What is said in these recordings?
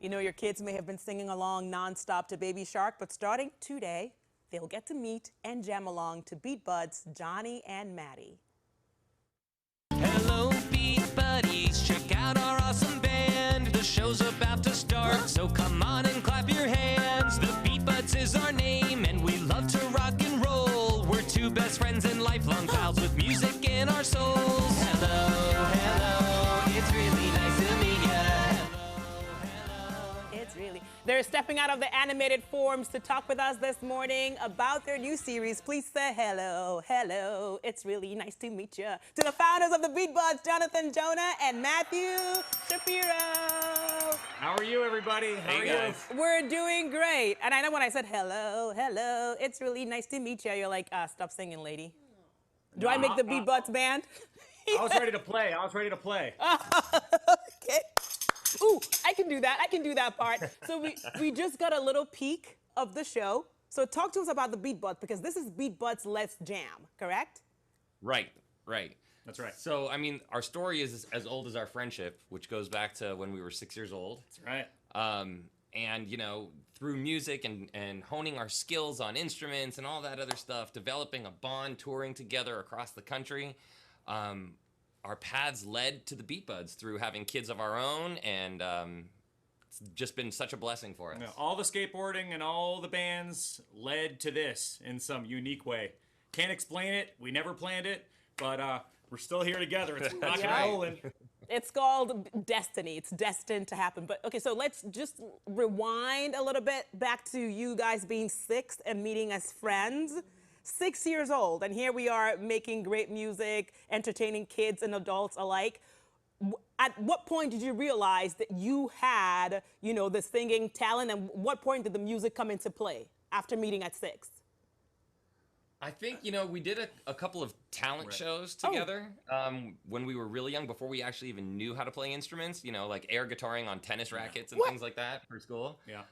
You know, your kids may have been singing along nonstop to Baby Shark, but starting today, they'll get to meet and jam along to BeatBuds' Johnny and Matty. Hello, Beat Buddies, check out our awesome band. The show's about to start, so come on and clap your hands. The BeatBuds is our name, and we love to rock and roll. We're two best friends and lifelong pals with music in our souls. Hello, hello, it's really nice to meet ya. It's really. They're stepping out of the animated forms to talk with us this morning about their new series. Please say hello, hello. It's really nice to meet you. To the founders of the BeatBuds, Jonah and Matthew Shapiro. How are you, everybody? How are you? We're doing great. And I know when I said hello, hello, it's really nice to meet you, you're like, stop singing, lady. Do I make the BeatBuds band? I was ready to play. Okay. Ooh, I can do that. I can do that part. So we just got a little peek of the show. So talk to us about the BeatBuds, because this is BeatBuds Let's Jam, correct? Right. That's right. So, I mean, our story is as old as our friendship, which goes back to when we were 6 years old. That's right. And, you know, through music and honing our skills on instruments and all that other stuff, developing a bond, touring together across the country, our paths led to the BeatBuds through having kids of our own, and it's just been such a blessing for us. You know, all the skateboarding and all the bands led to this in some unique way. Can't explain it. We never planned it, but we're still here together. It's rock and rolling. It's called destiny. It's destined to happen. But okay, so let's just rewind a little bit back to you guys being 6 and meeting as friends. 6 years old, and here we are making great music, entertaining kids and adults alike. At what point did you realize that you had, you know, the singing talent, and what point did the music come into play after meeting at 6? I think, you know, we did a couple of talent shows together when we were really young, before we actually even knew how to play instruments, you know, like air guitaring on tennis rackets and things like that for school. Yeah.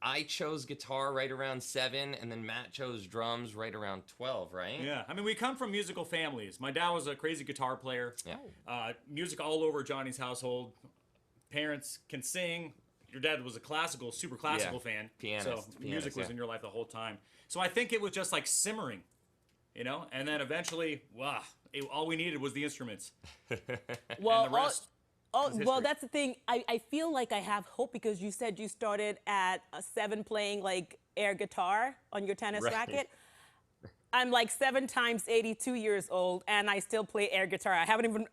I chose guitar right around 7, and then Matt chose drums right around 12, right? Yeah. I mean, we come from musical families. My dad was a crazy guitar player. Yeah. Music all over Johnny's household. Parents can sing. Your dad was a super classical fan. Pianist, music was in your life the whole time. So I think it was just like simmering, you know? And then eventually, wow, all we needed was the instruments. Well, and the rest. well, that's the thing. I feel like I have hope, because you said you started at 7 playing like air guitar on your tennis racket. I'm like 7 times 82 years old, and I still play air guitar. I haven't even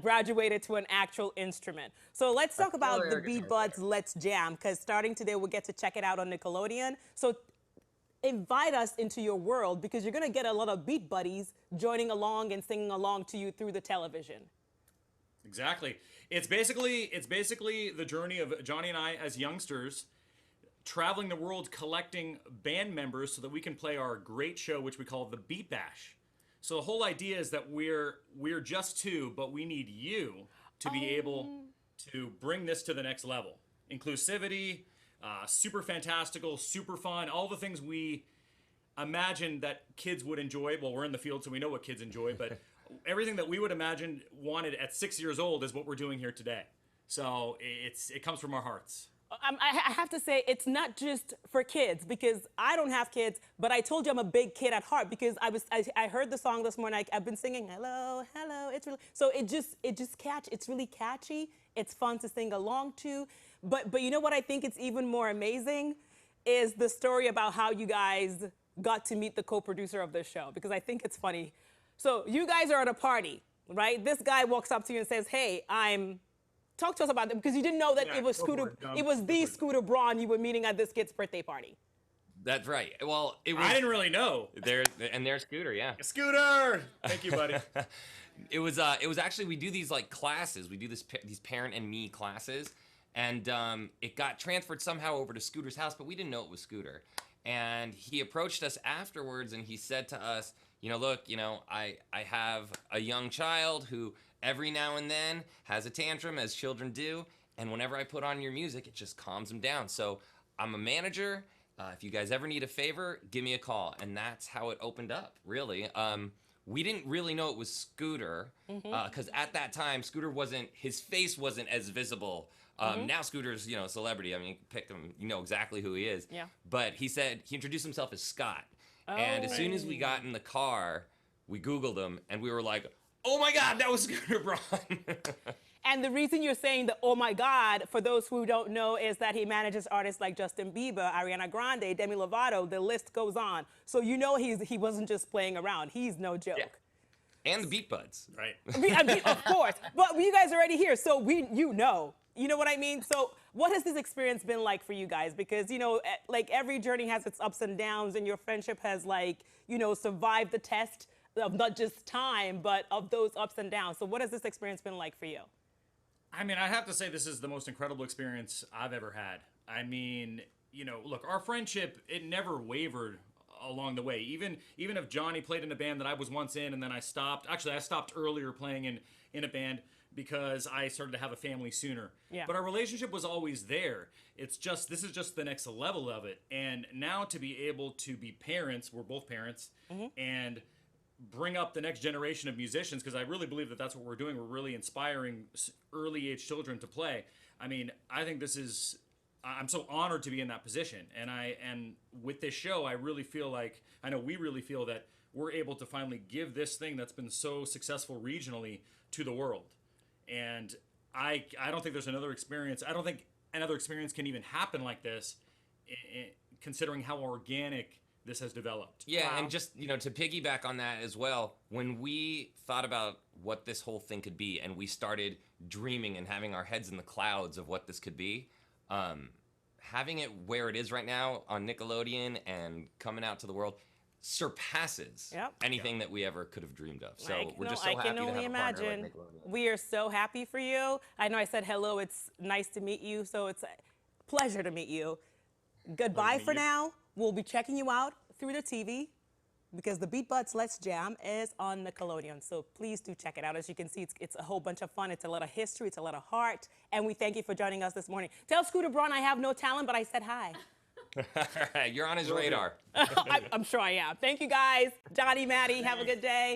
graduated to an actual instrument. So let's talk about the BeatBuds Let's Jam, because starting today we'll get to check it out on Nickelodeon. So invite us into your world, because you're gonna get a lot of Beat Buddies joining along and singing along to you through the television. Exactly. It's basically the journey of Johnny and I as youngsters traveling the world, collecting band members so that we can play our great show, which we call the Beat Bash. So the whole idea is that we're just 2, but we need you to be able to bring this to the next level. Inclusivity, super fantastical, super fun, all the things we imagine that kids would enjoy. Well, we're in the field, so we know what kids enjoy, but everything that we would imagine wanted at 6 years old is what we're doing here today. So it comes from our hearts. I have to say, it's not just for kids, because I don't have kids, but I told you I'm a big kid at heart, because I heard the song this morning. I've been singing hello, hello. It's really, so it's really catchy. It's fun to sing along to. But you know what I think it's even more amazing is the story about how you guys got to meet the co-producer of this show, because I think it's funny. So you guys are at a party, right? This guy walks up to you and says, "Hey, talk to us about them," because you didn't know that it was Scooter Braun you were meeting at this kid's birthday party. That's right. Well, it was. I didn't really know. There's Scooter, yeah. Scooter! Thank you, buddy. It was actually, we do these like classes. We do these parent and me classes, and it got transferred somehow over to Scooter's house, but we didn't know it was Scooter. And he approached us afterwards, and he said to us, you know, look, you know, I have a young child who every now and then has a tantrum, as children do, and whenever I put on your music, it just calms them down. So I'm a manager. If you guys ever need a favor, give me a call. And that's how it opened up, really. We didn't really know it was Scooter, because at that time, Scooter his face wasn't as visible Now Scooter's, a celebrity. I mean, you pick him, you know exactly who he is. Yeah. But he said he introduced himself as Scott. And as soon as we got in the car, we Googled him, and we were like, oh my God, that was Scooter Braun. And the reason you're saying the oh my God, for those who don't know, is that he manages artists like Justin Bieber, Ariana Grande, Demi Lovato, the list goes on. So you know he wasn't just playing around. He's no joke. Yeah. And the BeatBuds. Right. I mean, of course. But you guys are already here, so you know. You know what I mean? So what has this experience been like for you guys? Because, like every journey has its ups and downs, and your friendship has survived the test of not just time, but of those ups and downs. So what has this experience been like for you? I mean, I have to say this is the most incredible experience I've ever had. I mean, look, our friendship, it never wavered along the way. Even if Johnny played in a band that I was once in and then I stopped. Actually, I stopped earlier playing in a band because I started to have a family sooner. Yeah. But our relationship was always there. This is just the next level of it. And now to be able to be parents, we're both parents, and bring up the next generation of musicians, because I really believe that that's what we're doing. We're really inspiring early age children to play. I mean, I think I'm so honored to be in that position. And with this show, I really feel like, I know we really feel that we're able to finally give this thing that's been so successful regionally to the world. And I don't think there's another experience. I don't think another experience can even happen like this, considering how organic this has developed. Yeah, Wow. and just, to piggyback on that as well, when we thought about what this whole thing could be and we started dreaming and having our heads in the clouds of what this could be, having it where it is right now on Nickelodeon and coming out to the world surpasses anything that we ever could have dreamed of. So we're just so happy to have a partner like Nickelodeon. We are so happy for you. I know I said hello, it's nice to meet you, so it's a pleasure to meet you. Goodbye for now. We'll be checking you out through the TV because the BeatBuds Let's Jam is on Nickelodeon. So please do check it out. As you can see, it's a whole bunch of fun. It's a lot of history. It's a lot of heart. And we thank you for joining us this morning. Tell Scooter Braun I have no talent, but I said hi. All right, you're on his radar. I'm sure I am. Thank you, guys. Johnny, Maddie, have a good day.